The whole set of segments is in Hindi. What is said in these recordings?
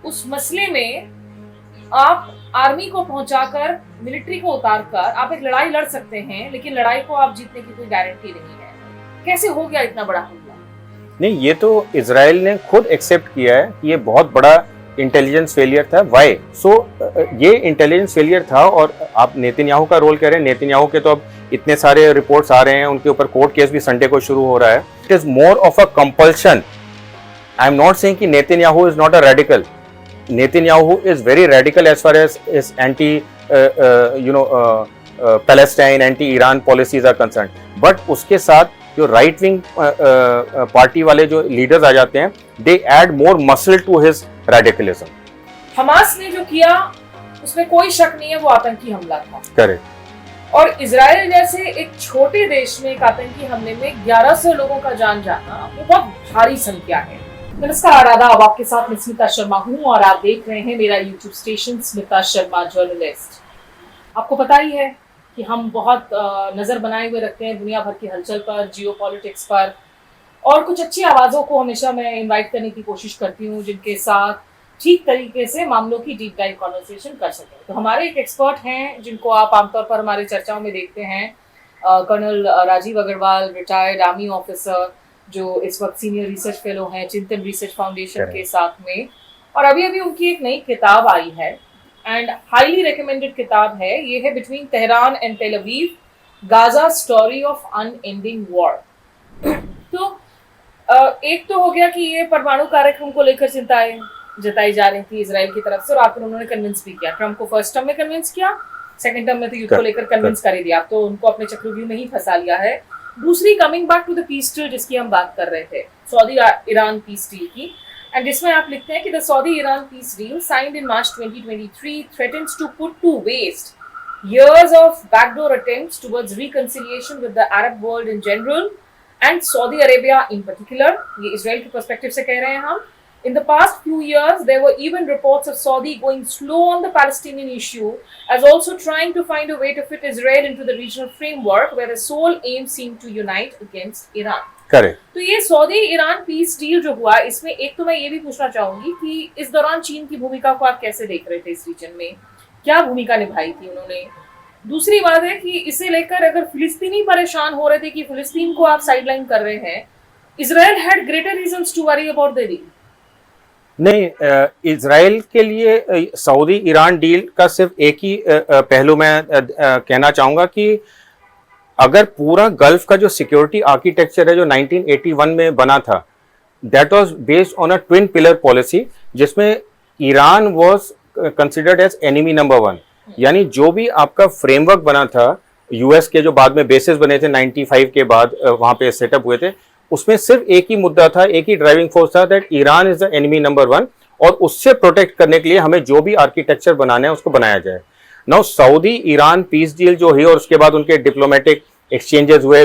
उस मसले में आप आर्मी को पहुंचाकर, मिलिट्री को उतारकर आप एक लड़ाई लड़ सकते हैं, लेकिन लड़ाई को आप जीतने की कोई गारंटी नहीं है। कैसे हो गया इतना बड़ा हमला? नहीं, ये तो इजराइल ने खुद एक्सेप्ट किया है कि ये बहुत बड़ा इंटेलिजेंस फेलियर था। वाई ये इंटेलिजेंस फेलियर था। और आप नेतन्याहू का रोल कह रहे हैं, नेतन्याहू के तो अब इतने सारे रिपोर्ट्स आ रहे हैं, उनके ऊपर कोर्ट केस भी संडे को शुरू हो रहा है। It is more of a compulsion. I am not saying कि Netanyahu is not a radical. Netanyahu is very radical as far as is anti Palestine, anti Iran policies are concern. But उसके साथ जो राइट विंग पार्टी वाले जो लीडर्स आ जाते हैं, they add more muscle to his radicalism. Hamas ने जो किया उसमें कोई शक नहीं है, वो आतंकी हमला था। करेक्ट। और इजराइल जैसे एक छोटे देश में एक आतंकी हमले में 1100 लोगों का जान जाना वो बहुत भारी संख्या है। नमस्कार, आदाब। आपके साथ मैं स्मिता शर्मा हूँ और आप देख रहे हैं मेरा YouTube station Smita Sharma journalist. आपको पता ही है कि हम बहुत नजर बनाए हुए रखते हैं दुनिया भर की हलचल पर, जियो पॉलिटिक्स पर, और कुछ अच्छी आवाज़ों को हमेशा मैं इनवाइट करने की कोशिश करती हूँ जिनके साथ ठीक तरीके से मामलों की डीप डाइव कॉन्वर्सेशन कर सकें। तो हमारे एक एक्सपर्ट हैं जिनको आप आमतौर पर हमारे चर्चाओं में देखते हैं, colonel Rajiv Agarwal, retired army officer, जो इस वक्त सीनियर रिसर्च फेलो हैं चिंतन रिसर्च फाउंडेशन के साथ में। और अभी अभी उनकी एक नई किताब आई है एंड हाईली रिकमेंडेड किताब है। ये है between Tehran and Tel Aviv, Gaza story of unending war. तो एक तो हो गया कि ये परमाणु कार्यक्रम को लेकर चिंताएं जताई जा रही थी इजराइल की तरफ से, और आखिर उन्होंने कन्विंस भी किया। ट्रम्प को फर्स्ट टर्म में कन्विंस किया, सेकंड टर्म में तो युद्ध को लेकर कन्विंस कर ही दिया। अब तो उनको अपने चक्रव्यूह में ही फंसा लिया है। दूसरी, coming back to the peace deal जिसकी हम बात कर रहे थे, सऊदी ईरान पीस डील की, एंड जिसमें आप लिखते हैं कि the Saudi Iran peace deal signed in March 2023 threatens to put to waste years of backdoor attempts towards reconciliation with the Arab world in general and Saudi Arabia in particular. ये इजराइल के पर्सपेक्टिव से कह रहे हैं हम। In the past few years, there were even reports of Saudi going slow on the Palestinian issue, as also trying to find a way to fit Israel into the regional framework, where the sole aim seemed to unite against Iran. Correct. तो ये सऊदी ईरान पीस डील जो हुआ, इसमें एक तो मैं ये भी पूछना चाहूंगी कि इस दौरान चीन की भूमिका को आप कैसे देख रहे थे? इस रीजन में क्या भूमिका निभाई थी उन्होंने? दूसरी बात है कि इसे लेकर अगर फिलिस्तीनी परेशान हो रहे थे कि फिलिस्तीन को आप साइडलाइन कर रहे हैं, Israel had greater reasons to worry about the deal. नहीं, इजराइल के लिए सऊदी ईरान डील का सिर्फ एक ही पहलू मैं कहना चाहूंगा कि अगर पूरा गल्फ का जो सिक्योरिटी आर्किटेक्चर है जो 1981 में बना था, that was based on a twin pillar policy, जिसमें Iran was considered as enemy number 1। यानी जो भी आपका फ्रेमवर्क बना था, यूएस के जो बाद में बेसिस बने थे 95 के बाद वहां पे सेटअप हुए थे, उसमें सिर्फ एक ही मुद्दा था, एक ही ड्राइविंग फोर्स था, that Iran is the enemy number 1, और उससे प्रोटेक्ट करने के लिए हमें जो भी आर्किटेक्चर बनाना है उसको बनाया जाए। Now Saudi Iran peace deal जो हुई और उसके बाद उनके डिप्लोमेटिक एक्सचेंजेस हुए,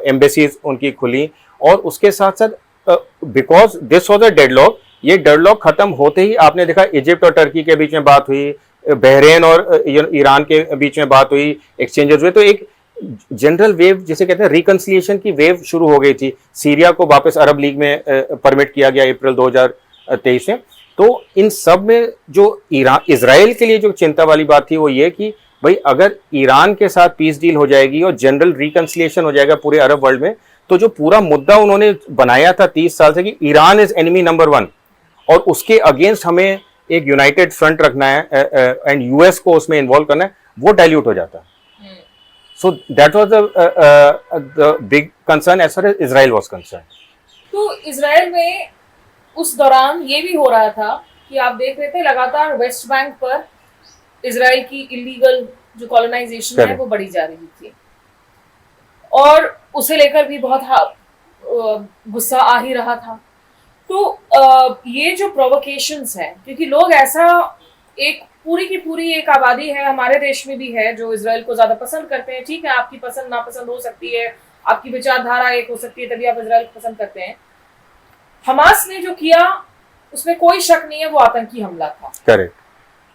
एम्बेसीज उनकी खुली, और उसके साथ साथ because this was a deadlock, ये डेडलॉक खत्म होते ही आपने देखा इजिप्ट और टर्की के बीच में बात हुई, बहरेन और ईरान के बीच में बात हुई, एक्सचेंजेस हुए, तो एक जनरल वेव जिसे कहते हैं रिकंसिलिएशन की वेव शुरू हो गई थी। सीरिया को वापस अरब लीग में परमिट किया गया अप्रैल 2023 में। तो इन सब में जो इजराइल के लिए जो चिंता वाली बात थी वो ये कि भाई अगर ईरान के साथ पीस डील हो जाएगी और जनरल रिकंसिलिएशन हो जाएगा पूरे अरब वर्ल्ड में, तो जो पूरा मुद्दा उन्होंने बनाया था 30 साल से कि ईरान इज एनिमी नंबर 1 और उसके अगेंस्ट हमें एक यूनाइटेड फ्रंट रखना है एंड यूएस को उसमें इन्वॉल्व करना है, वो डाइल्यूट हो जाता है। So that was the big concern as far as Israel was concerned. तो इजराइल में उस दौरान ये भी हो रहा था कि आप देख रहे थे लगातार वेस्ट बैंक पर इजराइल की इलीगल जो कॉलोनाइजेशन है वो बढ़ी जा रही थी, और उसे लेकर भी बहुत गुस्सा आ ही रहा था। तो ये जो प्रोवोकेशंस हैं, क्योंकि लोग ऐसा एक पूरी की पूरी एक आबादी है, हमारे देश में भी है, जो इजराइल को ज्यादा पसंद करते हैं। ठीक है, आपकी पसंद नापसंद हो सकती है, आपकी विचारधारा एक हो सकती है, तभी आप इजराइल को पसंद करते हैं। हमास ने जो किया उसमें कोई शक नहीं है, वो आतंकी हमला था। करेक्ट।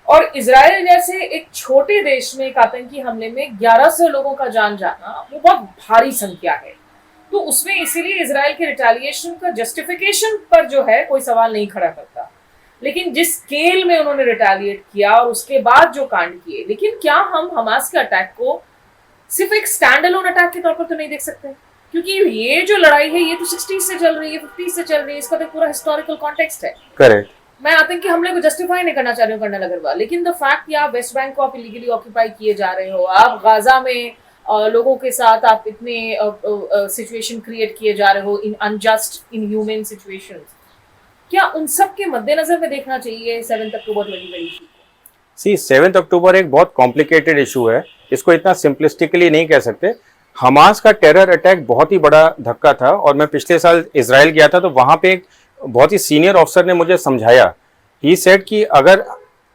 और इजराइल जैसे एक छोटे देश में एक आतंकी हमले में 1100 लोगों का जान जाना वो बहुत भारी संख्या है। तो उसमें इसीलिए इजराइल के रिटेलिएशन का जस्टिफिकेशन पर जो है कोई सवाल नहीं खड़ा करता। लेकिन जिस स्केल में उन्होंने रिटेलिएट किया और उसके बाद जो कांड किए, लेकिन क्या हम हमास के अटैक को सिर्फ एक स्टैंड अलोन अटैक के तौर पर तो नहीं देख सकते? क्योंकि ये जो लड़ाई है ये तो 60s से चल रही है, 50s से चल रही है, इसका तो पूरा हिस्टोरिकल कॉन्टेक्स्ट है। करेक्ट। मैं आतंकी हमले को जस्टिफाई नहीं करना चाह रही हूँ कर्नल अग्रवाल, लेकिन द फैक्ट कि आप वेस्ट बैंक को आप इलीगली ऑक्यूपाई किए जा रहे हो, आप गाजा में लोगों के साथ आप इतने सिचुएशन क्रिएट किए जा रहे हो इन अनजस्ट इनह्यूमन सिचुएशंस, क्या उन सब के मद्देनजर में देखना चाहिए 7 अक्टूबर 2023 को? सी 7 अक्टूबर एक बहुत कॉम्प्लिकेटेड इशू है, इसको इतना सिंपलिस्टिकली नहीं कह सकते। हमास का टेरर अटैक बहुत ही बड़ा धक्का था और मैं पिछले साल इजराइल गया था तो वहाँ पे एक बहुत ही सीनियर ऑफिसर ने मुझे समझाया, ही सेड कि अगर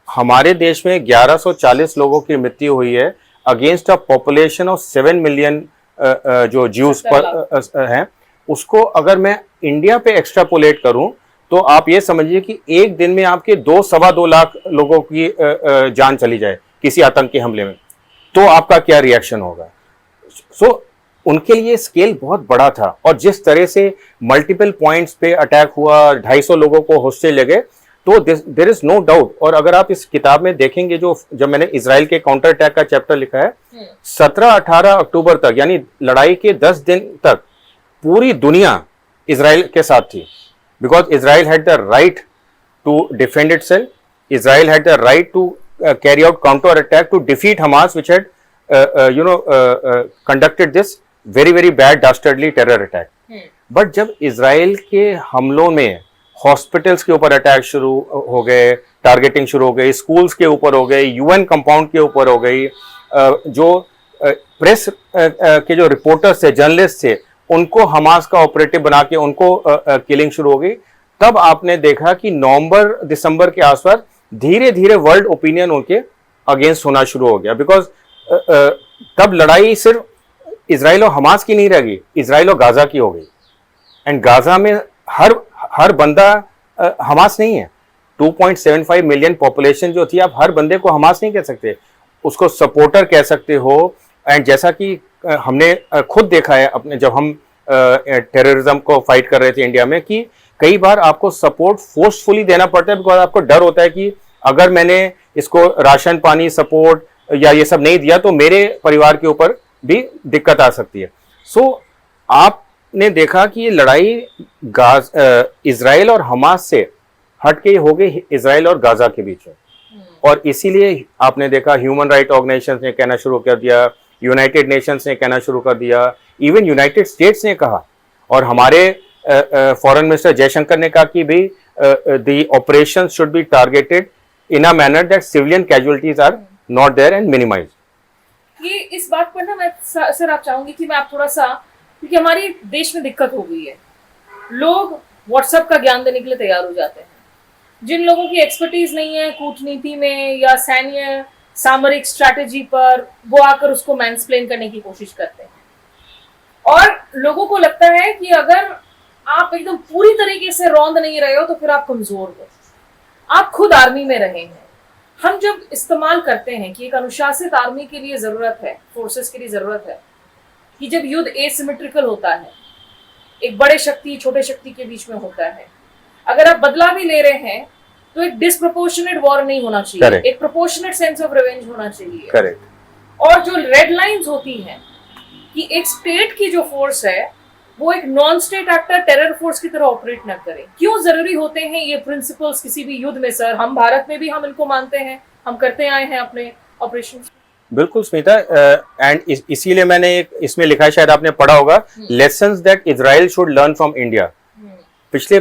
हमारे देश में 1140 लोगों की मृत्यु हुई है against a population of 7 million जो ज्यूज पर हैं, उसको अगर मैं इंडिया पे एक्स्ट्रापोलेट करूं तो आप ये समझिए कि एक दिन में आपके 2-2.25 लाख लोगों की जान चली जाए किसी आतंकी हमले में, तो आपका क्या रिएक्शन होगा? सो उनके लिए स्केल बहुत बड़ा था और जिस तरह से मल्टीपल पॉइंट्स पे अटैक हुआ, 250 लोगों को होस्टेज लगे, तो देयर इज नो डाउट। और अगर आप इस किताब में देखेंगे जो जब मैंने इजराइल के काउंटर अटैक का चैप्टर लिखा है, 17-18 अक्टूबर तक यानी लड़ाई के 10 दिन तक पूरी दुनिया इजराइल के साथ थी, because Israel had the right to defend itself, Israel had the right to carry out counter attack to defeat Hamas which had conducted this very very bad dastardly terror attack. But जब इजराइल के हमलों में हॉस्पिटल्स के ऊपर अटैक शुरू हो गए, टारगेटिंग शुरू हो गई, स्कूल्स के ऊपर हो गई, यूएन कंपाउंड के ऊपर हो गई, जो प्रेस के जो रिपोर्टर्स थे, जर्नलिस्ट थे, उनको हमास का ऑपरेटिव बना के उनको किलिंग शुरू हो गई, तब आपने देखा कि नवंबर दिसंबर के आसपास धीरे धीरे वर्ल्ड ओपिनियन उनके अगेंस्ट होना शुरू हो गया। बिकॉज तब लड़ाई सिर्फ इजराइल और हमास की नहीं रह गई, इजराइल और गाजा की हो गई। एंड गाजा में हर बंदा हमास नहीं है। 2.75 मिलियन पॉपुलेशन जो थी, आप हर बंदे को हमास नहीं कह सकते, उसको सपोर्टर कह सकते हो। एंड जैसा कि हमने खुद देखा है अपने, जब हम टेररिज्म को फाइट कर रहे थे इंडिया में, कि कई बार आपको सपोर्ट फोर्सफुली देना पड़ता है, बिकॉज आपको डर होता है कि अगर मैंने इसको राशन पानी सपोर्ट या ये सब नहीं दिया तो मेरे परिवार के ऊपर भी दिक्कत आ सकती है। सो आपने देखा कि ये लड़ाई इजराइल और हमास से हट के हो गई इजराइल और गाजा के बीच में, और इसीलिए आपने देखा ह्यूमन राइट ऑर्गेनाइजेशंस ने कहना शुरू कर दिया, यूनाइटेड नेशंस ने कहना शुरू कर दिया, इवन यूनाइटेड स्टेट्स ने कहा, और हमारे फॉरेन मिनिस्टर जयशंकर ने कहा कि भाई the operation should be targeted in a manner that civilian casualties are not there and minimized. ये इस बात पर ना मैं सर आप चाहूंगी कि मैं आप थोड़ा सा, क्योंकि हमारे देश में दिक्कत हो गई है, लोग व्हाट्सएप का ज्ञान देने के लिए तैयार हो जाते हैं, जिन लोगों की एक्सपर्टीज नहीं है कूटनीति में या सैन्य सामरिक स्ट्रैटेजी पर, वो आकर उसको मैंसप्लेन करने की कोशिश करते हैं। और लोगों को लगता है कि अगर आप एकदम पूरी तरीके से रौंद नहीं रहे हो तो फिर आप कमजोर हो। आप खुद आर्मी में रहे हैं, हम जब इस्तेमाल करते हैं कि एक अनुशासित आर्मी के लिए जरूरत है, फोर्सेस के लिए जरूरत है कि जब युद्ध एसिमेट्रिकल होता है, एक बड़े शक्ति छोटे शक्ति के बीच में होता है, अगर आप बदला भी ले रहे हैं तो एक डिसप्रोपोर्शनेट वॉर नहीं होना चाहिए, Correct. एक प्रोपोर्शनेट सेंस ऑफ रिवेंज होना चाहिए। करेक्ट। और जो रेड लाइंस होती हैं कि एक स्टेट की जो फोर्स है वो एक non state actor terror force की तरह ऑपरेट ना करे। क्यों जरूरी होते हैं ये प्रिंसिपल्स किसी भी युद्ध में सर? हम भारत में भी हम इनको मानते हैं, हम करते आए हैं अपने ऑपरेशन। बिल्कुल स्मिता, एंड इसीलिए मैंने एक इसमें लिखा है, शायद आपने पढ़ा होगा, lessons that Israel should learn from India. पिछले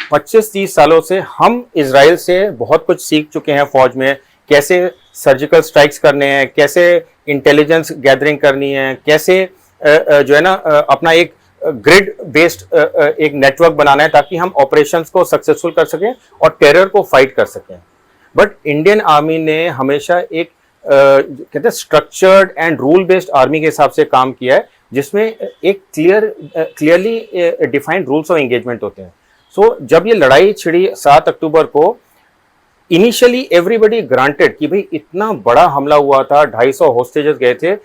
25-30 सालों से हम इजराइल से बहुत कुछ सीख चुके हैं फौज में, कैसे सर्जिकल स्ट्राइक्स करने हैं, कैसे इंटेलिजेंस गैदरिंग करनी है, कैसे जो है ना अपना एक ग्रिड बेस्ड एक नेटवर्क बनाना है ताकि हम ऑपरेशंस को सक्सेसफुल कर सकें और टेरर को फाइट कर सकें। बट इंडियन आर्मी ने हमेशा एक कहते हैं structured and rule based army के हिसाब से काम किया है, जिसमें एक clearly defined rules of engagement होते हैं। सो जब ये लड़ाई छिड़ी 7 अक्टूबर को, इनिशियली एवरीबडी ग्रांटेड कि भाई इतना बड़ा हमला हुआ था, 250 होस्टेजेस गए थे,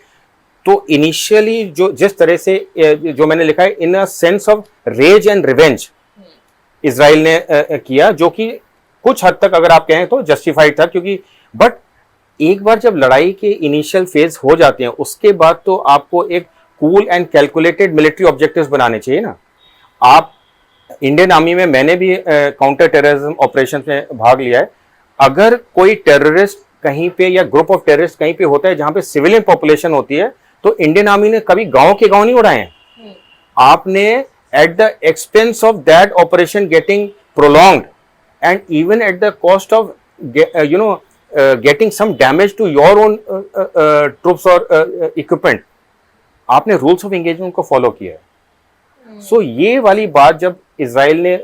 तो इनिशियली जो जिस तरह से जो मैंने लिखा है, in a sense of rage and revenge Israel ने किया, जो कि कुछ हद तक अगर आप कहें तो जस्टिफाइड था, क्योंकि बट एक बार जब लड़ाई के इनिशियल फेज हो जाते हैं उसके बाद तो आपको एक cool and calculated military objectives बनाने चाहिए ना। आप इंडियन आर्मी में, मैंने भी काउंटर टेररिज्म ऑपरेशन में भाग लिया है, अगर कोई टेररिस्ट कहीं पे या ग्रुप ऑफ टेररिस्ट कहीं पे होता है जहां पे सिविलियन पॉपुलेशन होती है, तो इंडियन आर्मी ने कभी गांव के गांव नहीं उड़ाए हैं। आपने at the expense of that operation getting prolonged and even at the cost of getting some damage to your own troops और इक्विपमेंट, आपने रूल्स ऑफ एंगेजमेंट को फॉलो किया है। सो ये वाली बात जब इजराइल ने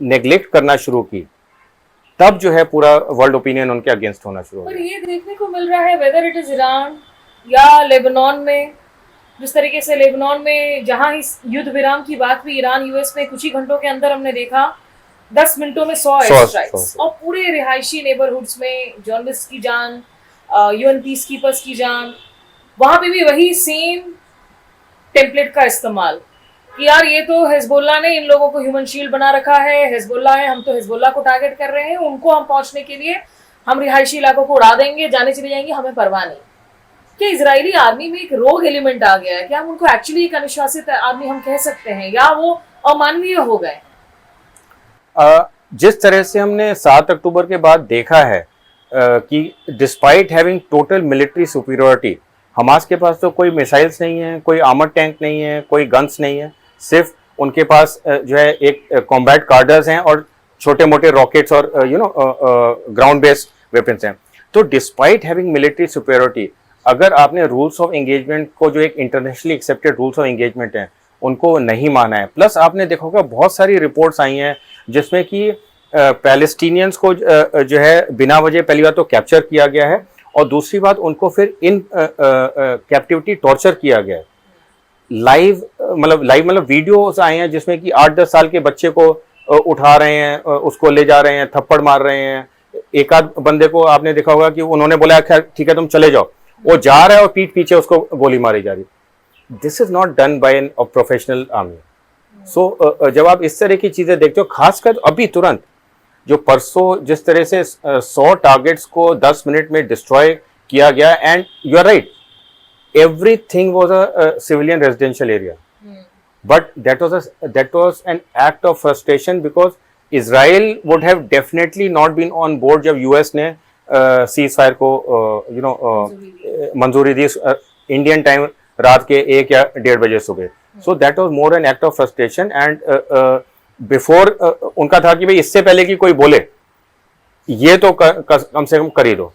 नेग्लेक्ट करना शुरू की, तब जो है पूरा वर्ल्ड ओपिनियन उनके अगेंस्ट होना शुरू हो पर गया। ये देखने को मिल रहा है, वेदर इट इज ईरान या लेबनान में, जिस तरीके से लेबनान में जहां इस युद्ध विराम की बात हुई, ईरान यूएस में कुछ ही घंटों के अंदर हमने देखा 10 मिनटों में 100 एयर स्ट्राइक्स, और पूरे रिहायशी नेबरहुड्स में जर्नलिस्ट की जान, यूएन पीस कीपर्स की जान, वहां पे भी वही सेम टेम्पलेट का इस्तेमाल कि यार ये तो हिजबुल्लाह ने इन लोगों को ह्यूमन शील्ड बना रखा है, हिजबुल्लाह है, हम तो हिजबुल्लाह को टारगेट कर रहे हैं, उनको हम पहुंचने के लिए हम रिहायशी इलाकों को उड़ा देंगे, जाने चले जाएंगे, हमें परवाह नहीं। क्या इजरायली आर्मी में एक रोग एलिमेंट आ गया है? क्या हम उनको एक्चुअली एक अनुशासित आर्मी हम कह सकते हैं, या वो अमानवीय हो गए? जिस तरह से हमने 7 अक्टूबर के बाद देखा है कि despite having total military superiority, Hamas के पास तो कोई मिसाइल्स नहीं है, कोई आर्मर टैंक नहीं है, कोई गन्स नहीं है, सिर्फ उनके पास जो है एक कॉम्बैट कार्डर्स हैं और छोटे मोटे रॉकेट्स और ग्राउंड बेस्ड वेपन्स हैं। तो डिस्पाइट हैविंग मिलिट्री सुपीरियरिटी, अगर आपने रूल्स ऑफ एंगेजमेंट को, जो एक internationally accepted rules of engagement हैं, उनको नहीं माना है, प्लस आपने देखा होगा बहुत सारी रिपोर्ट्स आई हैं जिसमें कि पैलेस्टीनियंस को जो है बिना वजह पहली बात तो कैप्चर किया गया है, और दूसरी बात उनको फिर इन कैप्टिविटी टॉर्चर किया गया है। लाइव मतलब वीडियोस आए हैं जिसमें कि 8-10 साल के बच्चे को उठा रहे हैं, उसको ले जा रहे हैं, थप्पड़ मार रहे हैं। एक आध बंदे को आपने देखा होगा कि उन्होंने बोला ठीक है तुम चले जाओ, वो जा रहा है और पीठ पीछे उसको गोली मारी जा रही। This is not done by an professional army. So जब आप इस तरह की चीजें देखते हो, खासकर अभी तुरंत जो परसों जिस तरह से 100 टारगेट्स को 10 मिनट में डिस्ट्रॉय किया गया, and you are right, everything was a civilian residential area, but that was an act of frustration because Israel would have definitely not been on board जब US ने ceasefire को मंजूरी दी इंडियन टाइम रात के 1 या 1:30 बजे सुबह। So that was more an act of frustration, and before उनका था कि भाई इससे पहले कि कोई बोले ये तो कम से कम कर ही दो।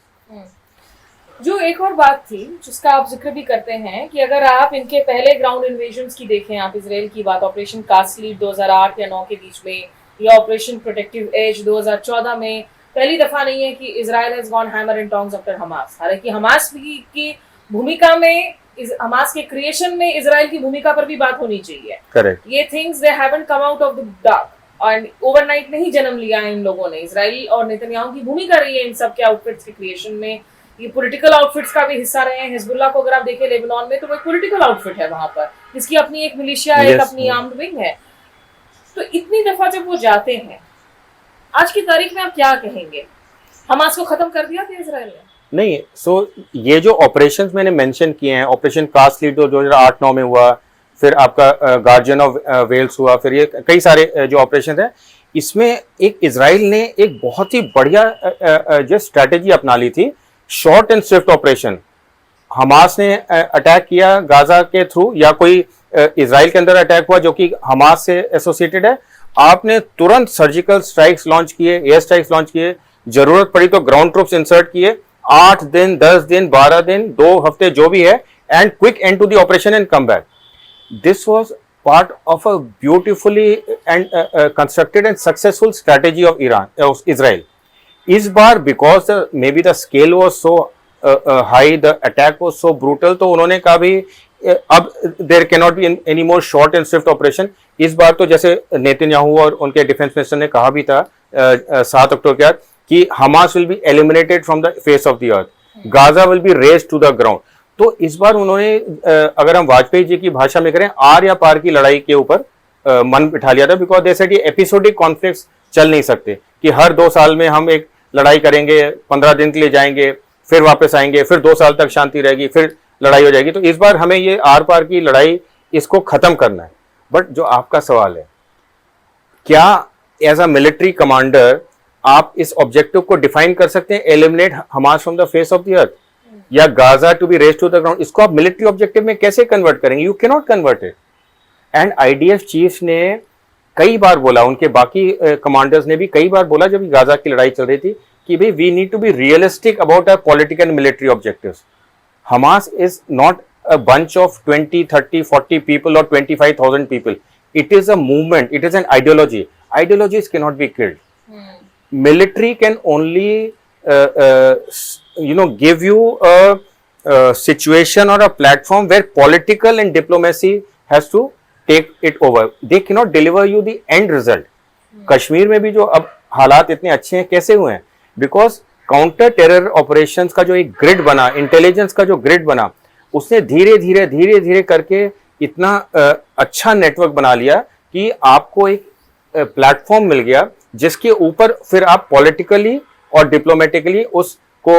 जो एक और बात थी जिसका आप जिक्र भी करते हैं कि अगर आप इनके पहले ग्राउंड इन्वेजन्स की देखें, आप इजराइल की बात, ऑपरेशन कास्टलीड 2008 या 9 के बीच में, या ऑपरेशन प्रोटेक्टिव एज 2014 में, पहली दफा नहीं है कि Israel has gone hammer and tongs after Hamas. हालांकि हमास की भूमिका में, हमास के क्रिएशन में इजराइल की भूमिका पर भी बात होनी चाहिए। करेक्ट। ये things they haven't come out of the dark, और ओवरनाइट नहीं जन्म लिया है इन लोगों ने। इजराइल और नेतन्याहू की भूमिका रही है इन सब के आउटफिट्स के क्रिएशन में, ये पॉलिटिकल आउटफिट्स का भी हिस्सा रहे हैं। हिजबुल्लाह को अगर आप देखें लेबनान में, तो वो एक पॉलिटिकल आउटफिट है वहां पर, जिसकी अपनी एक मिलिशिया, एक अपनी आर्म्ड विंग है। तो इतनी दफा जब वो जाते हैं, आज की तारीख में आप क्या कहेंगे? हमास को खत्म कर दिया था इजराइल ने? नहीं। सो ये जो ऑपरेशंस मैंने मेंशन किए हैं, ऑपरेशन कास्टलीड 2008-9 में हुआ, फिर आपका गार्जियन ऑफ वेल्स हुआ, फिर ये कई सारे जो ऑपरेशन है, इसमें एक इजराइल ने एक बहुत ही बढ़िया जो स्ट्रैटेजी अपना ली थी, short and swift operation. Hamas ने अटैक किया गाजा के थ्रू, या कोई इजराइल के अंदर अटैक हुआ जो कि हमास से एसोसिएटेड है, आपने तुरंत सर्जिकल स्ट्राइक्स लॉन्च किए, एयर स्ट्राइक्स लॉन्च किए, जरूरत पड़ी तो ग्राउंड ट्रूप्स इंसर्ट किए, 8 दिन, 10 दिन, 12 दिन, 2 हफ्ते जो भी है, and quick end to the operation and come back. This was part of a beautifully and constructed and successful strategy of Israel. इस बार because maybe the scale was so high, the attack was so brutal, तो उन्होंने कहा भी अब there can not be any more short and swift operation. इस बार तो जैसे नेतन्याहू और उनके डिफेंस मिनिस्टर ने कहा भी था 7 अक्टूबर के बाद कि Hamas will be eliminated from the face of the earth, Gaza will be razed to the ground. तो इस बार उन्होंने अगर हम वाजपेयी जी की भाषा में करें, आर या पार की लड़ाई के ऊपर मन बिठा लिया था, बिकॉज दे सेड ये एपिसोडिक कॉन्फ्लिक्ट्स चल नहीं सकते कि हर 2 साल में हम एक लड़ाई करेंगे, 15 दिन के लिए जाएंगे, फिर वापस आएंगे, फिर 2 साल तक शांति रहेगी, फिर लड़ाई हो जाएगी। तो इस बार हमें ये आर पार की लड़ाई इसको खत्म करना है। बट जो आपका सवाल है, क्या एज अ मिलिट्री कमांडर आप इस ऑब्जेक्टिव को डिफाइन कर सकते हैं, eliminate Hamas from the face of the earth, या Gaza to be razed to the ground? इसको आप मिलिट्री ऑब्जेक्टिव में कैसे कन्वर्ट करेंगे? You can not convert it. And IDF chief ने कई बार बोला, उनके बाकी कमांडर्स ने भी कई बार बोला जब गाजा की लड़ाई चल रही थी कि भाई we need to be realistic about our political and military objectives. Hamas is not a bunch of 20, 30, 40 people or 25,000 people. It is a movement. It is an ideology. Ideologies cannot be killed. Military can only, give you a situation or a platform where political and diplomacy has to take it over. They cannot deliver you the end result. Kashmir में भी जो अब हालात इतने अच्छे हैं, कैसे हुए हैं? Because काउंटर टेरर ऑपरेशंस का जो एक ग्रिड बना, इंटेलिजेंस का जो ग्रिड बना, उसने धीरे धीरे करके इतना अच्छा नेटवर्क बना लिया कि आपको एक प्लेटफॉर्म मिल गया जिसके ऊपर फिर आप पॉलिटिकली और डिप्लोमेटिकली उसको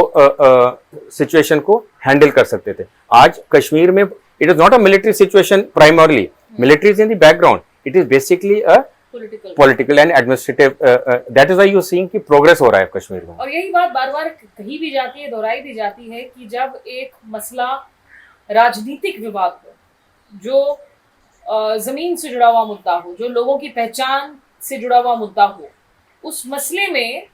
सिचुएशन को हैंडल कर सकते थे। आज कश्मीर में it is not a military situation primarily, military is in the background, it is basically a political and administrative, that is why you seeing कि प्रोग्रेस हो रहा है कश्मीर में। और यही बात बार बार कही भी जाती है, दोहराई भी जाती है कि जब एक मसला राजनीतिक विवाद हो, जो जमीन से जुड़ा हुआ मुद्दा हो, जो लोगों की पहचान से जुड़ा हुआ मुद्दा हो, उस मसले में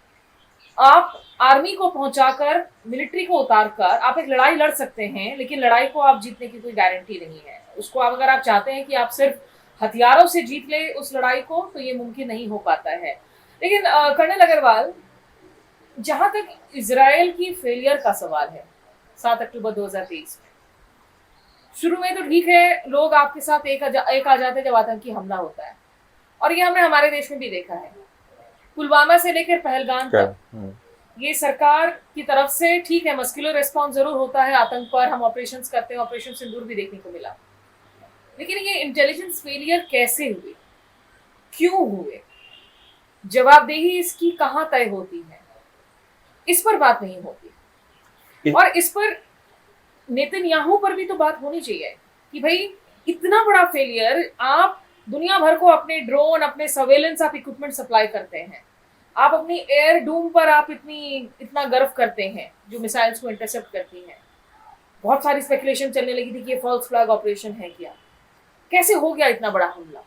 आप आर्मी को पहुंचाकर, मिलिट्री को उतारकर आप एक लड़ाई लड़ सकते हैं, लेकिन लड़ाई को आप जीतने की कोई गारंटी नहीं है। उसको आप अगर आप चाहते हैं कि आप सिर्फ हथियारों से जीत ले उस लड़ाई को, तो ये मुमकिन नहीं हो पाता है। लेकिन कर्नल अग्रवाल, जहां तक इजराइल की फेलियर का सवाल है 7 अक्टूबर 2023 में, शुरू में तो ठीक है, लोग आपके साथ एक आ जाते जब आतंकी हमला होता है, और ये हमने हमारे देश में भी देखा है। पुलवामा से लेकर पहलगाम तक ये सरकार की तरफ से ठीक है, मस्कुलर रिस्पॉन्स जरूर होता है आतंक पर, हम ऑपरेशंस करते हैं, ऑपरेशन सिंदूर भी देखने को मिला। लेकिन ये इंटेलिजेंस फेलियर कैसे हुए, क्यों हुए, जवाबदेही इसकी कहाँ तय होती है, इस पर बात नहीं होती। और इस पर नेतन्याहू पर भी तो बात होनी चाहिए कि भाई इतना बड़ा फेलियर, आप दुनिया भर को अपने ड्रोन, अपने सर्वेलेंस आप इक्विपमेंट सप्लाई करते हैं, आप अपनी एयर डूम पर आप इतना गर्व करते हैं जो मिसाइल्स को इंटरसेप्ट करती हैं। बहुत सारी स्पेकुलेशन चलने लगी थी कि ये फॉल्स फ्लैग ऑपरेशन है क्या, कैसे हो गया इतना बड़ा हमला?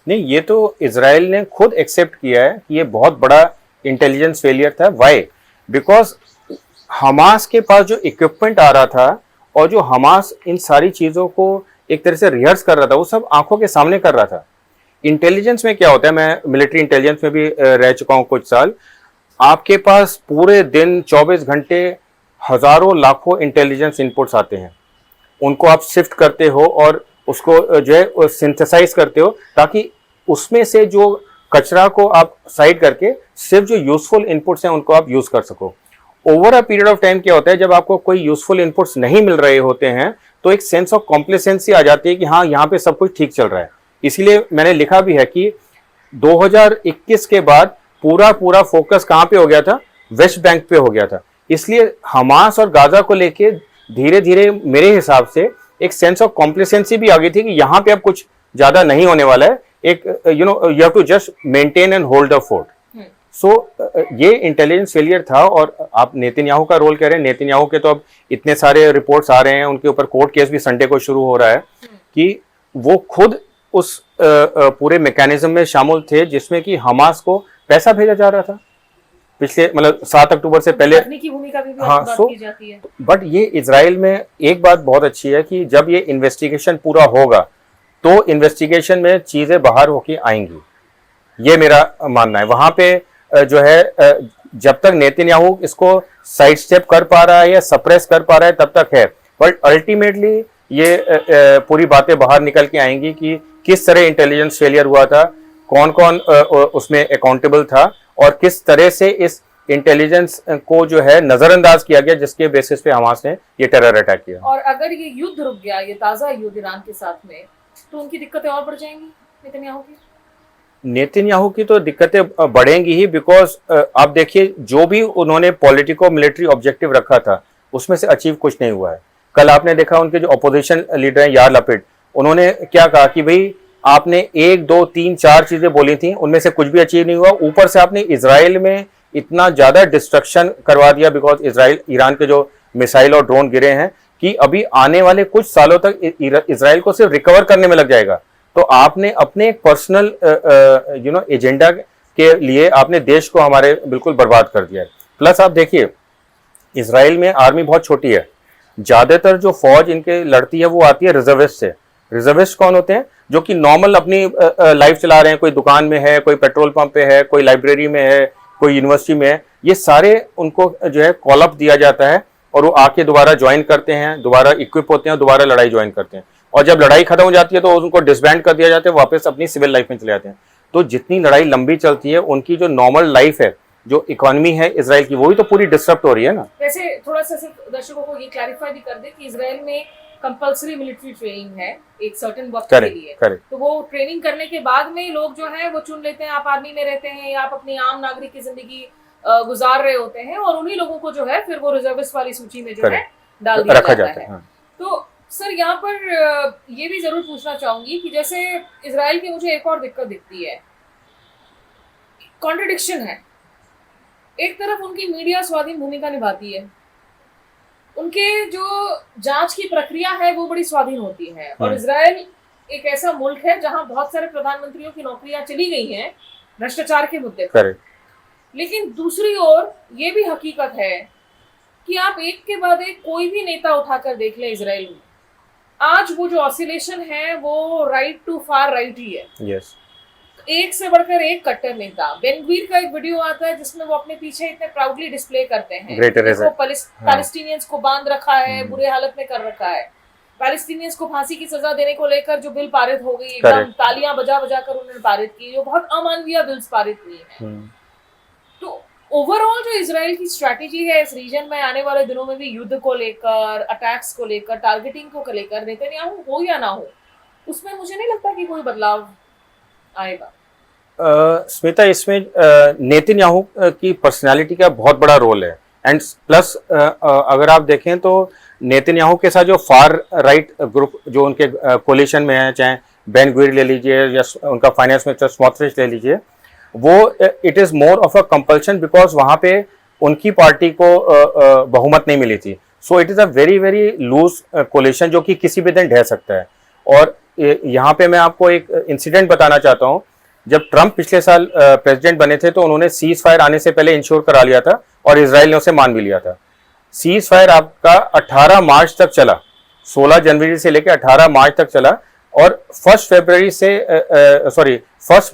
नहीं, ये तो इजराइल ने खुद एक्सेप्ट किया है कि ये बहुत बड़ा इंटेलिजेंस फेलियर था। व्हाई? बिकॉज हमास के पास जो इक्विपमेंट आ रहा था और जो हमास इन सारी चीज़ों को एक तरह से रिहर्स कर रहा था, वो सब आंखों के सामने कर रहा था। इंटेलिजेंस में क्या होता है, मैं मिलिट्री इंटेलिजेंस में भी रह चुका हूँ कुछ साल, आपके पास पूरे दिन 24 घंटे हजारों लाखों इंटेलिजेंस इनपुट्स आते हैं, उनको आप शिफ्ट करते हो और उसको जो है सिंथेसाइज करते हो, ताकि उसमें से जो कचरा को आप साइड करके सिर्फ जो यूजफुल इनपुट्स हैं उनको आप यूज कर सको। Over a period of time क्या होता है, जब आपको कोई यूजफुल इनपुट्स नहीं मिल रहे होते हैं तो एक सेंस ऑफ कॉम्प्लेसेंसी आ जाती है कि हाँ, यहाँ पे सब कुछ ठीक चल रहा है। इसीलिए मैंने लिखा भी है कि 2021 के बाद पूरा फोकस कहाँ पे हो गया था, वेस्ट बैंक पे हो गया था। इसलिए हमास और गाजा को लेके धीरे धीरे मेरे हिसाब से एक सेंस ऑफ कॉम्प्लेसेंसी भी आ गई थी कि यहाँ पे अब कुछ ज्यादा नहीं होने वाला है, एक you have to just maintain and hold the fort. So ये इंटेलिजेंस फेलियर था। और आप नेतन्याहू का रोल कह रहे हैं, नेतन्याहू के तो अब इतने सारे रिपोर्ट्स आ रहे हैं, उनके ऊपर कोर्ट केस भी संडे को शुरू हो रहा है कि वो खुद उस पूरे मैकेनिज्म में शामिल थे जिसमें कि हमास को पैसा भेजा जा रहा था पिछले, मतलब 7 अक्टूबर से पहले। की भूमिका भी हाँ, बात की जाती है। बट ये इजराइल में एक बात बहुत अच्छी है कि जब ये इन्वेस्टिगेशन पूरा होगा तो इन्वेस्टिगेशन में चीजें बाहर होके आएंगी, ये मेरा मानना है। वहां पे जो है जब तक नेतन्याहू इसको साइड स्टेप कर पा रहा है या सप्रेस कर पा रहा है तब तक है, बट अल्टीमेटली ये पूरी बातें बाहर निकल के आएंगी कि किस तरह इंटेलिजेंस फेलियर हुआ था, कौन कौन उसमें अकाउंटेबल था और किस तरह से इस इंटेलिजेंस को जो है नजरअंदाज किया गया जिसके बेसिस पे हमास ने ये टेरर अटैक किया। और अगर ये युद्ध रुक गया, ये ताजा युद्ध ईरान के साथ में, तो उनकी दिक्कतें और बढ़ जाएंगी नेतन्याहू की। नेतन्याहू की तो दिक्कतें बढ़ेंगी ही, बिकॉज आप देखिए जो भी उन्होंने पॉलिटिको मिलिट्री ऑब्जेक्टिव रखा था उसमें से अचीव कुछ नहीं हुआ है। कल आपने देखा उनके जो अपोजिशन लीडर हैं यार लपिड, उन्होंने क्या कहा कि भाई आपने 1 2 3 4 चीजें बोली थी, उनमें से कुछ भी अचीव नहीं हुआ, ऊपर से आपने इसराइल में इतना ज्यादा डिस्ट्रक्शन करवा दिया बिकॉज इसराइल ईरान के जो मिसाइल और ड्रोन गिरे हैं कि अभी आने वाले कुछ सालों तक इसराइल को सिर्फ रिकवर करने में लग जाएगा। तो आपने अपने पर्सनल एजेंडा के लिए आपने देश को हमारे बिल्कुल बर्बाद कर दिया है। प्लस आप देखिए इसराइल में आर्मी बहुत छोटी है, ज्यादातर जो फौज इनके लड़ती है वो आती है रिजर्विस्ट से। रिजर्विस्ट कौन होते हैं? जो कि नॉर्मल अपनी लाइफ चला रहे हैं, कोई दुकान में है, कोई पेट्रोल पंप पे है, कोई लाइब्रेरी में है, कोई यूनिवर्सिटी में है, ये सारे उनको जो है कॉल अप दिया जाता है और वो आके दोबारा ज्वाइन करते हैं, दोबारा इक्विप होते हैं, दोबारा लड़ाई ज्वाइन करते हैं, और जब लड़ाई खत्म हो जाती है तो उनको डिसबैंड कर दिया जाता है, वापस अपनी सिविल लाइफ में चले जाते हैं। तो जितनी लड़ाई लंबी चलती है उनकी जो नॉर्मल लाइफ है, जो इकोनॉमी है इसराइल की, वो भी तो पूरी डिस्टर्ब हो रही है ना। वैसे थोड़ा सा सिर्फ दर्शकों को ये क्लैरिफाई भी कर दे कि इसराइल में कंपल्सरी मिलिट्री ट्रेनिंग है एक सर्टेन वक्त के लिए, तो वो ट्रेनिंग करने के बाद में लोग जो है वो चुन लेते हैं आप आर्मी में रहते हैं या आप अपनी आम नागरिक की जिंदगी गुजार रहे होते हैं, और उन्हीं लोगों को जो है फिर वो रिजर्विस्ट वाली सूची में जो है डाल दिया जाता है। तो सर यहाँ पर ये भी जरूर पूछना चाहूंगी कि जैसे इसराइल की मुझे एक और दिक्कत दिखती है, कॉन्ट्रडिक्शन है। एक तरफ उनकी मीडिया स्वाधीन भूमिका निभाती है, उनके जो जांच की प्रक्रिया है वो बड़ी स्वाधीन होती है, और इसराइल एक ऐसा मुल्क है जहां बहुत सारे प्रधानमंत्रियों की नौकरियां चली गई हैं भ्रष्टाचार के मुद्दे पर। लेकिन दूसरी ओर ये भी हकीकत है कि आप एक के बाद एक कोई भी नेता उठाकर देख लें इसराइल में, आज वो जो ऑसिलेशन है वो राइट टू फार राइट ही है। yes. एक से बढ़कर एक कट्टर नेता। बेनगवीर का एक वीडियो आता है जिसमें वो अपने पीछे इतने प्राउडली डिस्प्ले करते हैं, वो पैलेस्टीनियंस को बांध रखा है, बुरे हालत में कर रखा है, पैलेस्टीनियंस को फांसी की सजा देने को लेकर जो बिल पारित हो गई, एकदम तालियां बजा बजा कर उन्होंने पारित की, जो बहुत अमानवीय बिल्स पारित हुई है। तो ओवरऑल जो इजराइल की स्ट्रैटेजी है इस रीजन में आने वाले दिनों में भी युद्ध को लेकर, अटैक्स को लेकर, टारगेटिंग को लेकर, नेतन्याहू हो या ना हो, उसमें मुझे नहीं लगता कि कोई बदलाव आएगा। स्मिता, इसमें नेतन्याहू की पर्सनालिटी का बहुत बड़ा रोल है, एंड प्लस अगर आप देखें तो नेतन्याहू के साथ जो फार राइट ग्रुप जो उनके कोलिशन में है, चाहे बेन ग्वीर ले लीजिए या उनका फाइनेंस मिनिस्टर स्मोट्रिच ले लीजिए, वो it is more of a compulsion because वहाँ पे उनकी पार्टी को बहुमत नहीं मिली थी। So it is a very very loose coalition जो कि किसी भी दिन ढह सकता है। और यहाँ पे मैं आपको एक इंसिडेंट बताना चाहता हूँ। जब ट्रंप पिछले साल प्रेसिडेंट बने थे तो उन्होंने सीज फायर आने से पहले इंश्योर करा लिया था और इजराइल ने उसे मान भी लिया था। सीज फायर आपका 18 मार्च तक चला, 16 जनवरी से लेकर 18 मार्च तक चला, और 1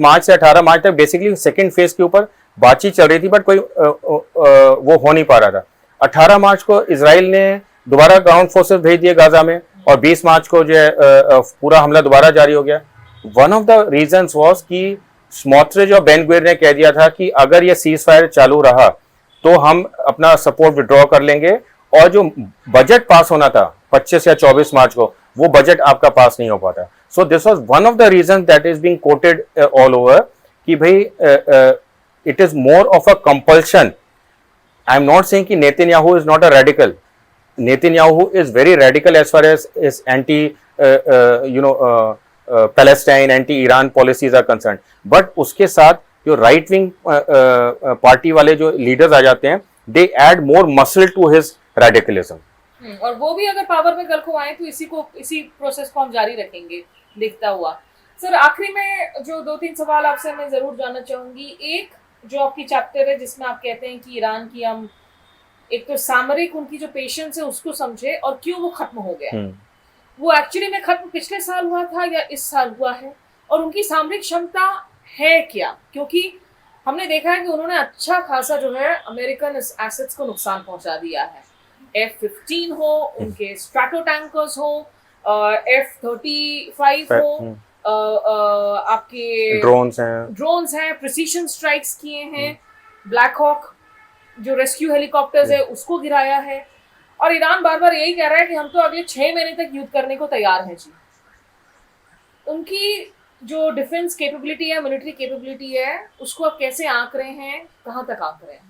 मार्च से 18 मार्च तक बेसिकली सेकेंड फेज के ऊपर बातचीत चल रही थी, बट कोई वो हो नहीं पा रहा था। 18 मार्च को इजराइल ने दोबारा ग्राउंड फोर्सेस भेज दिए गाजा में, और 20 मार्च को जो है पूरा हमला दोबारा जारी हो गया। One of the reasons was कि स्मोट्रिच और बेन ग्वीर ने कह दिया था कि अगर ये सीज फायर चालू रहा तो हम अपना सपोर्ट विड्रॉ कर लेंगे, और जो बजट पास होना था 25 या 24 मार्च को, वो बजट आपका पास नहीं हो पाता। So this was one of the reasons that is being quoted all over कि भाई it is more of a compulsion. I am not saying कि Netanyahu is not a radical, Netanyahu is very radical as far as his Palestine, anti-Iran policies are concerned. But उसके साथ जो right wing party वाले जो leaders आ जाते हैं, they add more muscle to his radicalism. और वो भी अगर पावर में कल को आए तो इसी प्रोसेस को हम जारी रखेंगे देखता हुआ। सर आखिरी में जो 2-3 सवाल आपसे मैं जरूर जानना चाहूंगी। एक जो आपकी चैप्टर है जिसमें आप कहते हैं कि ईरान की हम एक तो सामरिक उनकी जो पेशेंस है उसको समझे और क्यों वो खत्म हो गया, वो एक्चुअली में खत्म पिछले साल हुआ था या इस साल हुआ है, और उनकी सामरिक क्षमता है क्या? क्योंकि हमने देखा है कि उन्होंने अच्छा खासा जो है अमेरिकन एसेट्स को नुकसान पहुंचा दिया है। F-15 हो, उनके स्ट्रैटो टैंकर्स हो, F-35 हो, आपके ड्रोन्स हैं, प्रिसीशन स्ट्राइक्स किए हैं, ब्लैक हॉक जो रेस्क्यू हेलीकॉप्टर्स है उसको गिराया है, और ईरान बार बार यही कह रहा है कि हम तो अगले 6 महीने तक युद्ध करने को तैयार हैं जी। उनकी जो डिफेंस कैपेबिलिटी है, मिलिट्री कैपेबिलिटी है, उसको आप कैसे आंक रहे हैं, कहाँ तक आंक रहे हैं?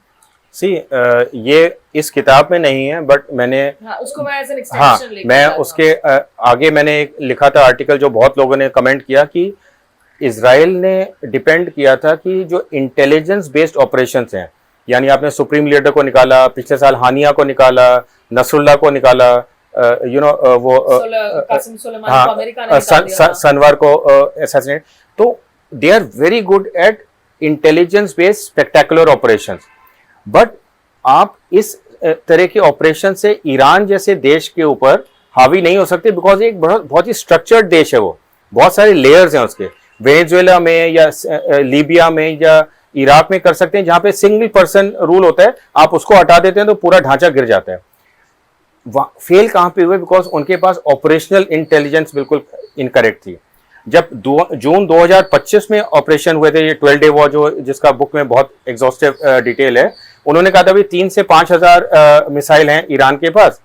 ये इस किताब में नहीं है, बट मैंने उसको मैं एज एन हाँ एक्सटेंशन लेके मैं जा रहा हूँ। उसके आगे मैंने एक लिखा था आर्टिकल, जो बहुत लोगों ने कमेंट किया कि इजराइल ने डिपेंड किया था कि जो इंटेलिजेंस बेस्ड ऑपरेशंस हैं, यानी आपने सुप्रीम लीडर को निकाला, पिछले साल हानिया को निकाला, नसरुल्लाह को निकाला, वो कासिम सुलेमानी को अमेरिका ने निकाल दिया। सनवार को असैसिनेट, तो they are very good at intelligence based spectacular operations. But आप इस तरह के ऑपरेशन से ईरान जैसे देश के ऊपर हावी नहीं हो सकते, बिकॉज एक बहुत ही स्ट्रक्चर्ड देश है, वो बहुत सारे लेयर्स हैं उसके। वेनेजुएला में या लीबिया में या इराक में कर सकते हैं, जहां पे सिंगल पर्सन रूल होता है, आप उसको हटा देते हैं तो पूरा ढांचा गिर जाता है। फेल कहां पे हुए? बिकॉज उनके पास ऑपरेशनल इंटेलिजेंस बिल्कुल इनकरेक्ट थी। जब जून 2025 में ऑपरेशन हुए थे, ये 12 डे वॉर जो जिसका बुक में बहुत एग्जॉस्टिव डिटेल है, उन्होंने कहा था भाई 3 से 5,000 मिसाइल हैं ईरान के पास।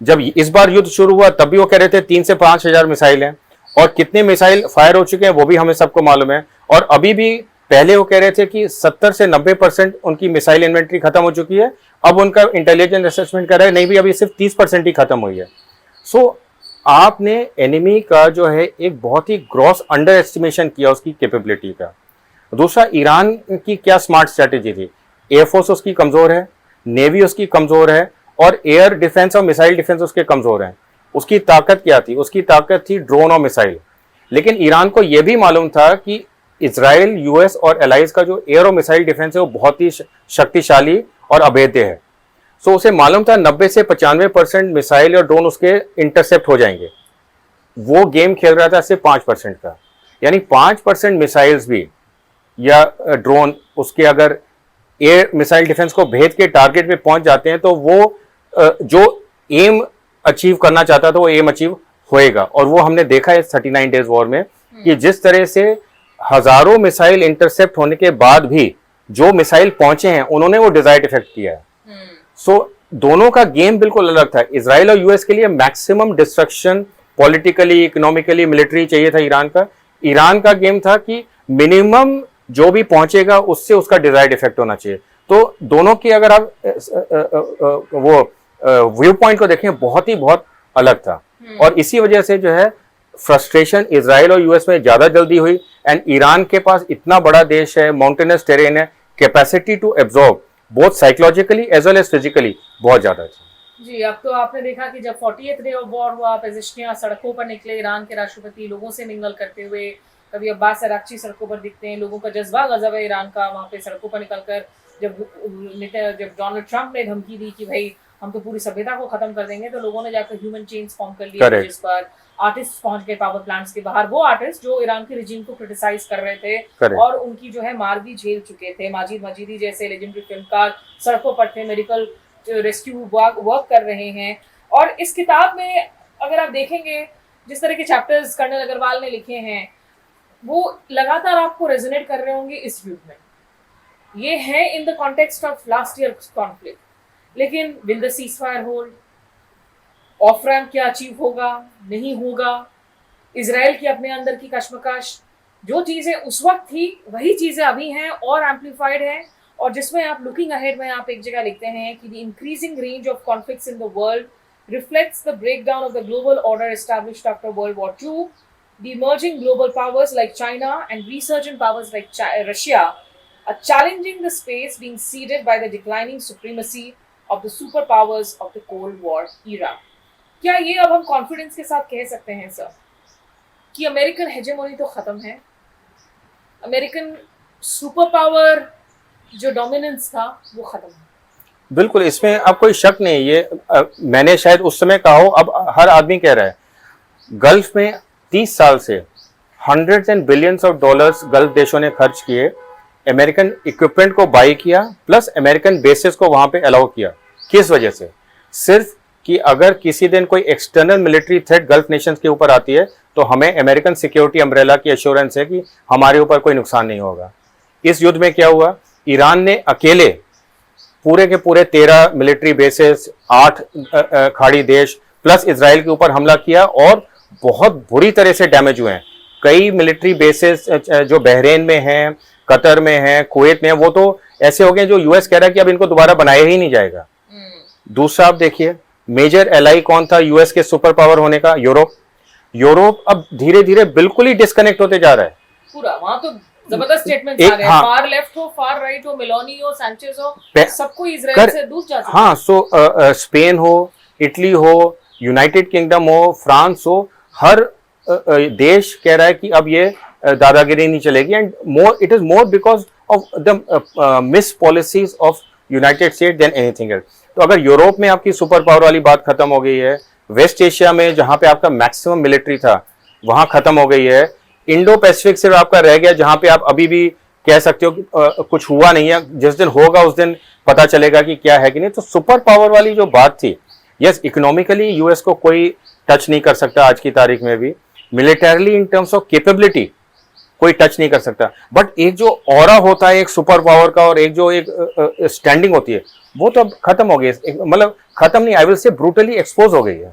जब इस बार युद्ध शुरू हुआ तब भी वो कह रहे थे 3 से 5,000 मिसाइल हैं, और कितने मिसाइल फायर हो चुके हैं वो भी हमें सबको मालूम है। और अभी भी पहले वो कह रहे थे कि 70 से 90% उनकी मिसाइल इन्वेंट्री खत्म हो चुकी है। अब उनका इंटेलिजेंस असेसमेंट कर रहा है नहीं भी, अभी सिर्फ 30% ही खत्म हुई है। सो आपने एनिमी का जो है एक बहुत ही ग्रॉस अंडर एस्टिमेशन किया उसकी कैपेबिलिटी का। दूसरा, ईरान की क्या स्मार्ट स्ट्रेटेजी थी? एयरफोर्स उसकी कमजोर है, नेवी उसकी कमजोर है, और एयर डिफेंस और मिसाइल डिफेंस उसके कमजोर हैं। उसकी ताकत क्या थी? उसकी ताकत थी ड्रोन और मिसाइल। लेकिन ईरान को यह भी मालूम था कि इजराइल, यूएस और एलाइज का जो एयर और मिसाइल डिफेंस है वो बहुत ही शक्तिशाली और अभेद्य है। सो उसे मालूम था 90 से 95% मिसाइल और ड्रोन उसके इंटरसेप्ट हो जाएंगे। वो गेम खेल रहा था सिर्फ 5% का, यानी 5% मिसाइल्स भी या ड्रोन उसके अगर एयर मिसाइल डिफेंस को भेद के टारगेट पे पहुंच जाते हैं तो वो जो एम अचीव करना चाहता था वो एम अचीव होएगा। और वो हमने देखा है 39 डेज वॉर में कि जिस तरह से हजारों मिसाइल इंटरसेप्ट होने के बाद भी जो मिसाइल पहुंचे हैं उन्होंने वो डिजायर्ड इफेक्ट किया है। सो दोनों का गेम बिल्कुल अलग था। इजराइल और यूएस के लिए maximum destruction politically, economically, military चाहिए था ईरान का। ईरान का गेम था कि मिनिमम जो भी पहुंचेगा उससे उसका डिजायर्ड इफेक्ट होना चाहिए। तो दोनों की अगर आप वो व्यू पॉइंट को देखें बहुत अलग था। और इसी वजह से जो है फ्रस्ट्रेशन इजराइल और यूएस में ज्यादा जल्दी हुई। एंड ईरान के पास इतना बड़ा देश है, माउंटेनस टेरेन है, capacity to absorb both psychologically as well as physically बहुत ज्यादा थी। जी, अब तो आपने देखा कि जब 40th डे ऑफ वॉर हुआ, पेजिश्कियां सड़कों पर निकले, ईरान के राष्ट्रपति लोगों से मिंगल करते हुए, कभी अब्बास अराक्ची सड़कों पर दिखते हैं। लोगों का जज्बा गजब है ईरान का, वहाँ पे सड़कों पर निकलकर जब डोनाल्ड ट्रंप ने धमकी दी कि भाई हम तो पूरी सभ्यता को खत्म कर देंगे, तो लोगों ने जाकर ह्यूमन चेन्स फॉर्म कर लिया, जिस पर आर्टिस्ट पहुंच गए पावर प्लांट्स के बाहर। वो आर्टिस्ट जो ईरान के रिजीम को क्रिटिसाइज कर रहे थे और उनकी जो है मार भी झेल चुके थे। माजिद मजीदी जैसे लेजेंडरी फिल्मकार सड़कों पर थे, मेडिकल रेस्क्यू वर्क कर रहे हैं। और इस किताब में अगर आप देखेंगे जिस तरह के चैप्टर्स कर्नल अग्रवाल ने लिखे हैं, वो लगातार आपको रेजोनेट कर रहे होंगे इस युग में। ये है in the context of last year conflict, लेकिन will the ceasefire hold? Off ramp क्या अचीव होगा, नहीं होगा? इजराइल की अपने अंदर की कश्मकश, जो चीजें उस वक्त थी वही चीजें अभी हैं और एम्पलीफाइड हैं। और जिसमें आप लुकिंग अहेड में आप एक जगह लिखते हैं कि the increasing range of conflicts in the world reflects the breakdown of the global order established after World War II. The emerging global powers like China and resurgent powers like Russia are challenging the space being ceded by the declining supremacy of the superpowers of the Cold War era. क्या ये अब हम कॉन्फिडेंस के साथ कह सकते हैं सर कि अमेरिकन हेजेमोनी तो खत्म है, अमेरिकन सुपर पावर जो डोमिनेंस था वो खत्म है? बिल्कुल, इसमें अब कोई शक नहीं। ये मैंने शायद उस समय कहा हो, अब हर आदमी कह रहा है। गल्फ में 30 साल से hundreds and billions of dollars gulf देशों ने खर्च किए, अमेरिकन इक्विपमेंट को बाई किया, प्लस अमेरिकन बेसिस को वहां पे अलाउ किया। किस वजह से? सिर्फ कि अगर किसी दिन कोई external military threat gulf Nations के ऊपर आती है तो हमें अमेरिकन सिक्योरिटी अम्ब्रेला की एश्योरेंस है कि हमारे ऊपर कोई नुकसान नहीं होगा। इस युद्ध में क्या हुआ? ईरान ने अकेले पूरे के पूरे 13 मिलिट्री बेसेस, 8 खाड़ी देश प्लस इजराइल के ऊपर हमला किया और बहुत बुरी तरह से डैमेज हुए हैं। कई मिलिट्री बेसेस जो बहरेन में हैं, कतर में हैं, कुवैत में हैं, वो तो ऐसे हो गए जो यूएस कह रहा है कि अब इनको दोबारा बनाया ही नहीं जाएगा। दूसरा आप देखिए, मेजर एलाई कौन था यूएस के सुपर पावर होने का? यूरोप। यूरोप अब धीरे धीरे बिल्कुल ही डिस्कनेक्ट होते जा रहा है पूरा। वहां तो जबरदस्त स्टेटमेंट्स आ रहे हैं, फार लेफ्ट हो, फार राइट हो, मेलोनी हो, सैंचेज हो, सबको इजराइल से दूर जा सकते हैं। हाँ, सो स्पेन हो, इटली हो, यूनाइटेड किंगडम हो, फ्रांस हो, हर देश कह रहा है कि अब ये दादागिरी नहीं चलेगी। And more it is more because of the miss policies of United state than anything else. तो अगर यूरोप में आपकी सुपर पावर वाली बात खत्म हो गई है, वेस्ट एशिया में जहां पे आपका मैक्सिमम मिलिट्री था वहां खत्म हो गई है, इंडो पैसिफिक सिर्फ आपका रह गया जहां पे आप अभी भी कह सकते हो कि कुछ हुआ नहीं है, जिस दिन होगा उस दिन पता चलेगा कि क्या है कि नहीं। तो सुपर पावर वाली जो बात थी, यस, इकोनॉमिकली यूएस को कोई टच नहीं कर सकता आज की तारीख में भी, militarily in terms of capability कोई टच नहीं कर सकता, बट एक जो ऑरा होता है एक सुपर पावर का और एक जो एक स्टैंडिंग होती है वो तो अब खत्म हो गई, मतलब खत्म नहीं, I will say brutally expose हो गई है।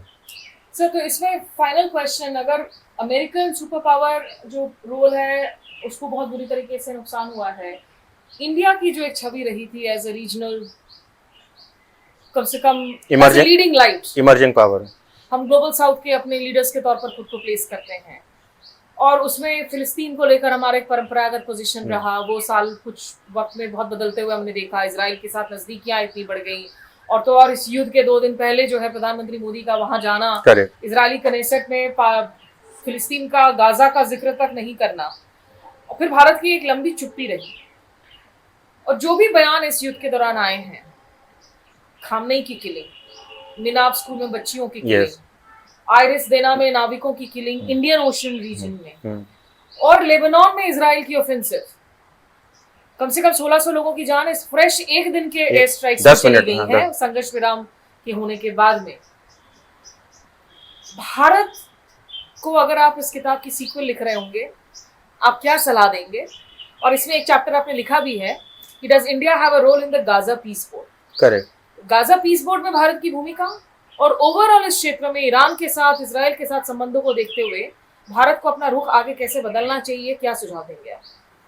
सर, तो इसमें फाइनल क्वेश्चन, अगर अमेरिकन सुपर पावर जो रोल है उसको बहुत बुरी तरीके से नुकसान हुआ है, इंडिया की जो एक छवि रही थी एज ए रीजनल, कम से कम लीडिंग लाइट, इमर्जिंग पावर, हम ग्लोबल साउथ के अपने लीडर्स के तौर पर खुद को प्लेस करते हैं, और उसमें फिलिस्तीन को लेकर हमारा एक परंपरागत पोजीशन रहा। वो साल कुछ वक्त में बहुत बदलते हुए हमने देखा, इजराइल के साथ नजदीकियां इतनी बढ़ गई, और तो और इस युद्ध के 2 दिन पहले जो है प्रधानमंत्री मोदी का वहां जाना, इजरायली कनेसेट में फिलिस्तीन का, गाजा का जिक्र तक नहीं करना, और फिर भारत की एक लंबी चुप्पी रही। और जो भी बयान इस युद्ध के दौरान आए हैं, खामनेई की किलिंग, मिनाब स्कूल में बच्चियों की किलिंग, आयरिस देना में नाविकों की किलिंग इंडियन ओशन रीजन में, और लेबनान में इजराइल की ऑफेंसिव, कम से कम 1600 लोगों की जान इस फ्रेश एक दिन के एयर स्ट्राइक से चली गई है संघर्ष विराम के होने के बाद में। भारत को अगर आप इस किताब की सीक्वल लिख रहे होंगे, आप क्या सलाह देंगे? और इसमें एक चैप्टर आपने लिखा भी है कि does India have a role in the Gaza peace board. Correct. Gaza peace board में भारत की भूमिका, और ओवरऑल इस क्षेत्र में ईरान के साथ, इजराइल के साथ संबंधों को देखते हुए भारत को अपना रुख आगे कैसे बदलना चाहिए, क्या सुझाव देंगे आप?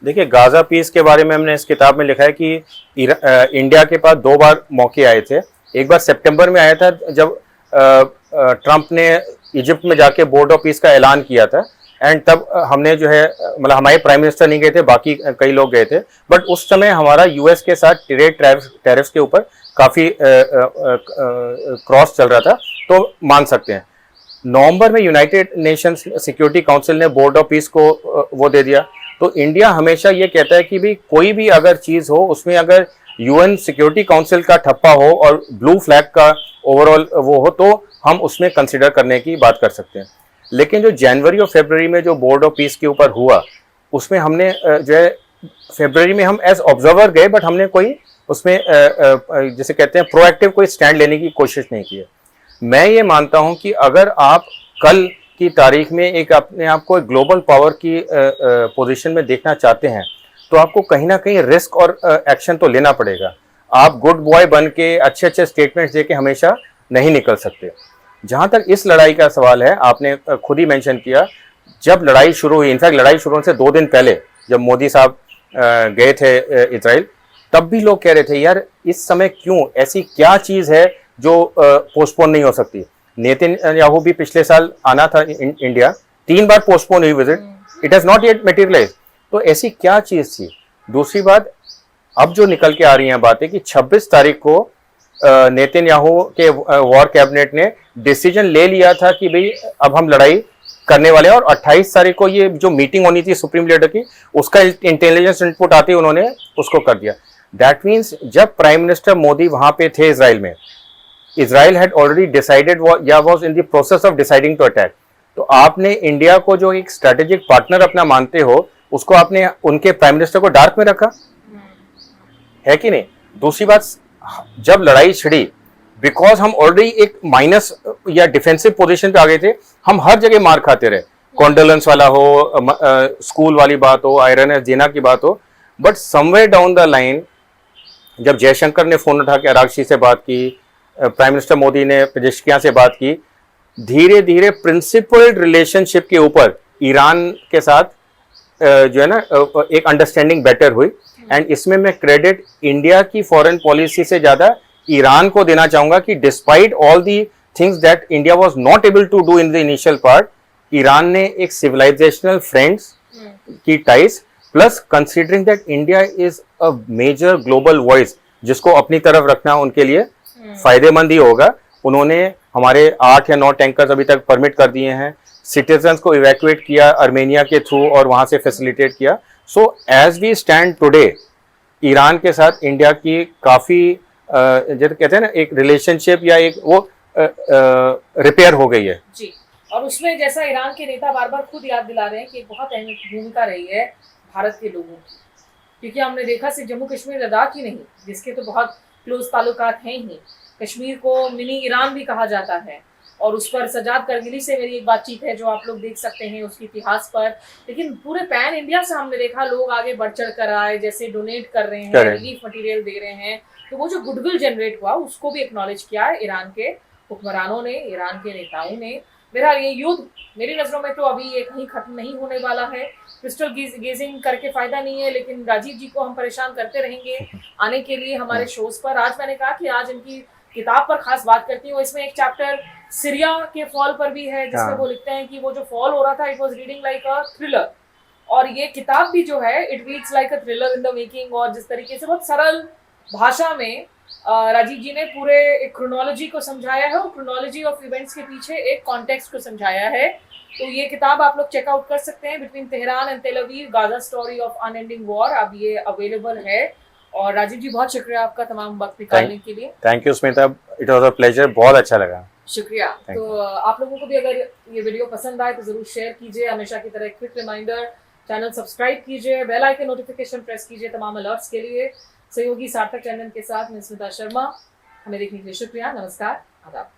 देखिए, गाजा पीस के बारे में हमने इस किताब में लिखा है कि इंडिया के पास 2 बार मौके आए थे। एक बार सितंबर में आया था जब ट्रंप ने इजिप्ट में जाके बोर्ड ऑफ पीस का ऐलान किया था, एंड तब हमने जो है, मतलब हमारे प्राइम मिनिस्टर नहीं गए थे, बाकी कई लोग गए थे, बट उस समय हमारा यूएस के साथ ट्रेड टैरिफ्स के ऊपर काफ़ी क्रॉस चल रहा था, तो मान सकते हैं। नवंबर में यूनाइटेड नेशंस सिक्योरिटी काउंसिल ने बोर्ड ऑफ पीस को वो दे दिया। तो इंडिया हमेशा ये कहता है कि भी कोई भी अगर चीज़ हो उसमें अगर यूएन सिक्योरिटी काउंसिल का ठप्पा हो और ब्लू फ्लैग का ओवरऑल वो हो तो हम उसमें कंसिडर करने की बात कर सकते हैं। लेकिन जो जनवरी और फरवरी में जो बोर्ड ऑफ पीस के ऊपर हुआ, उसमें हमने जो है फरवरी में हम एज ऑब्जर्वर गए, बट हमने कोई उसमें जैसे कहते हैं प्रोएक्टिव कोई स्टैंड लेने की कोशिश नहीं की है। मैं ये मानता हूं कि अगर आप कल की तारीख में एक अपने आप को ग्लोबल पावर की पोजीशन में देखना चाहते हैं तो आपको कहीं ना कहीं रिस्क और एक्शन तो लेना पड़ेगा। आप गुड बॉय बन के अच्छे अच्छे स्टेटमेंट्स दे के हमेशा नहीं निकल सकते। जहां तक इस लड़ाई का सवाल है, आपने खुद ही मेंशन किया, जब लड़ाई शुरू हुई, इनफैक्ट लड़ाई शुरू होने से 2 दिन पहले जब मोदी साहब गए थे इजराइल, तब भी लोग कह रहे थे यार इस समय क्यों, ऐसी क्या चीज़ है जो पोस्टपोन नहीं हो सकती। नेतन्याहू भी पिछले साल आना था इंडिया, 3 बार पोस्टपोन हुई visit, it has not yet materialize. तो ऐसी क्या चीज़ थी? दूसरी बात, अब जो निकल के आ रही हैं बातें कि 26 तारीख को नेतन्याहू के वॉर कैबिनेट ने डिसीजन ले लिया था कि भाई अब हम लड़ाई करने वाले हैं, और 28 तारीख को ये जो मीटिंग होनी थी सुप्रीम लीडर की, उसका इंटेलिजेंस इनपुट आते ही उन्होंने उसको कर दिया। दैट मीन्स जब प्राइम मिनिस्टर मोदी वहां पे थे इजराइल में, इजराइल हैड ऑलरेडी डिसाइडेड या was in the process of deciding to attack. तो आपने इंडिया को जो एक स्ट्रेटेजिक पार्टनर अपना मानते हो, उसको आपने उनके प्राइम मिनिस्टर को डार्क में रखा है कि नहीं? दूसरी बात, जब लड़ाई छिड़ी, बिकॉज हम ऑलरेडी एक माइनस या डिफेंसिव पोजीशन पे आ गए थे, हम हर जगह मार खाते रहे, कॉन्डोलेंस वाला हो, स्कूल वाली बात हो, आयरन जीना की बात हो, but somewhere down the line जब जयशंकर ने फोन उठा के अरागची से बात की, प्राइम मिनिस्टर मोदी ने पेजेश्कियां से बात की, धीरे धीरे प्रिंसिपल्ड रिलेशनशिप के ऊपर ईरान के साथ जो है ना एक अंडरस्टैंडिंग बेटर हुई। एंड इसमें मैं क्रेडिट इंडिया की फॉरेन पॉलिसी से ज्यादा ईरान को देना चाहूंगा कि despite all the things that India was not able to do in the initial part, Iran ने एक सिविलाइजेशनल फ्रेंड्स की ties plus considering that India is a major global voice जिसको अपनी तरफ रखना उनके लिए फायदेमंद ही होगा। उन्होंने हमारे 8 या 9 टैंकर्स अभी तक परमिट कर दिए हैं, सिटीजन्स को इवैक्यूएट किया आर्मेनिया के थ्रू और वहां से फैसिलिटेट किया। So as we stand today Iran के साथ इंडिया की काफी जैसे कहते हैं ना एक रिलेशनशिप या एक वो रिपेयर हो गई है जी। और उसमें जैसा ईरान के नेता बार बार खुद याद दिला रहे हैं कि एक बहुत अहम भूमिका रही है भारत के लोगों की, क्योंकि हमने देखा सिर्फ जम्मू कश्मीर लद्दाख ही नहीं, जिसके तो बहुत क्लोज ताल्लुकात हैं ही, कश्मीर को मिनी ईरान भी कहा जाता है। और उस पर सजाद करगिली से मेरी एक बातचीत है जो आप लोग देख सकते हैं उसके इतिहास पर। लेकिन पूरे पैन इंडिया से हमने देखा लोग आगे बढ़ चढ़ कर आए, जैसे डोनेट कर रहे हैं, रिलीफ मटेरियल दे रहे हैं, तो वो जो गुडविल जनरेट हुआ उसको भी एक्नॉलेज किया है ईरान के हुक्मरानों ने, ईरान के नेताओं ने। बहरहाल ये युद्ध मेरी नज़रों में तो अभी ये कहीं खत्म नहीं होने वाला है। क्रिस्टल गेजिंग करके फायदा नहीं है, लेकिन राजीव जी को हम परेशान करते रहेंगे आने के लिए हमारे शोज पर। आज मैंने कहा कि आज इनकी किताब पर खास बात करती हूँ। इसमें एक चैप्टर सीरिया के फॉल पर भी है जिसमें वो लिखते हैं कि वो जो फॉल हो रहा था it was reading like a thriller, और ये किताब भी जो है it reads like a thriller in the making. और जिस तरीके से बहुत सरल भाषा में राजीव जी ने पूरे एक क्रोनोलॉजी को समझाया है और क्रोनोलॉजी ऑफ इवेंट्स के पीछे एक कॉन्टेक्स्ट को समझाया है। तो ये किताब आप लोग चेकआउट कर सकते हैं, बिटवीन तेहरान एंड तेल Aviv, Gaza story of unending war. अब ये अवेलेबल है। और राजीव जी बहुत शुक्रिया आपका तमाम वक्त निकालने के लिए। Thank you Smita, it was a pleasure, बहुत अच्छा लगा। शुक्रिया। तो आप लोगों को भी अगर ये वीडियो पसंद आए तो जरूर शेयर कीजिए। हमेशा की तरह क्विक रिमाइंडर, चैनल सब्सक्राइब कीजिए, बेल आइकन नोटिफिकेशन प्रेस कीजिए तमाम अलर्ट्स के लिए। सहयोगी सार्थक चंदन के साथ मैं स्मिता शर्मा, हमें देखने के लिए शुक्रिया। नमस्कार, आदाब।